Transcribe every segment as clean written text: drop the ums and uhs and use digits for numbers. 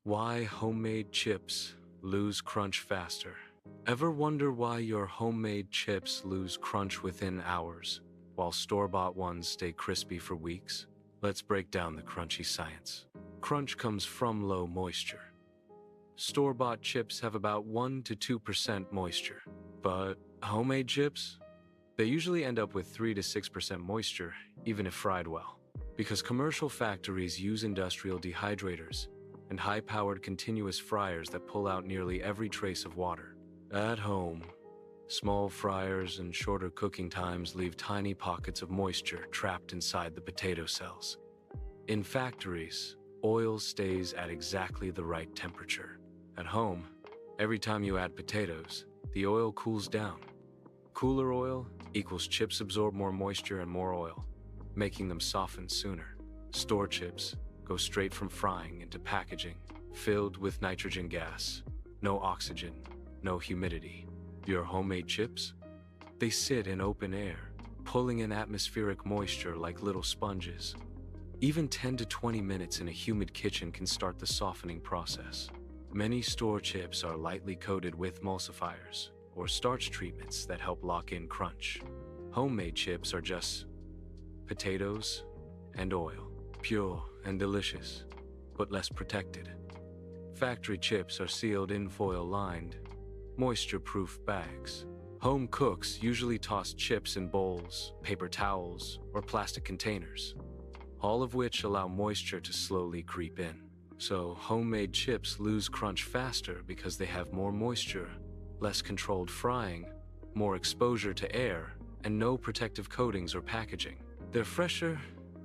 Why homemade chips lose crunch faster? Ever wonder why your homemade chips lose crunch within hours, while store-bought ones stay crispy for weeks? Let's break down the crunchy science. Crunch comes from low moisture. Store-bought chips have about 1 to 2% moisture, but homemade chips? They usually end up with 3 to 6% moisture, even if fried well. Because commercial factories use industrial dehydrators and high-powered continuous fryers that pull out nearly every trace of water. At home, small fryers and shorter cooking times leave tiny pockets of moisture trapped inside the potato cells. In factories, oil stays at exactly the right temperature. At home, every time you add potatoes, the oil cools down. Cooler oil equals chips absorb more moisture and more oil, making them soften sooner. Store chips go straight from frying into packaging, filled with nitrogen gas. No oxygen, no humidity. Your homemade chips? They sit in open air, pulling in atmospheric moisture like little sponges. Even 10 to 20 minutes in a humid kitchen can start the softening process. Many store chips are lightly coated with emulsifiers or starch treatments that help lock in crunch. Homemade chips are just potatoes and oil, pure and delicious, but less protected. Factory chips are sealed in foil-lined, moisture-proof bags. Home cooks usually toss chips in bowls, paper towels, or plastic containers, all of which allow moisture to slowly creep in. So homemade chips lose crunch faster because they have more moisture, less controlled frying, more exposure to air, and no protective coatings or packaging. They're fresher,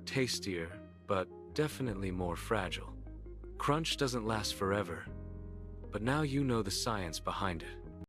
tastier, but definitely more fragile. Crunch doesn't last forever, but now you know the science behind it.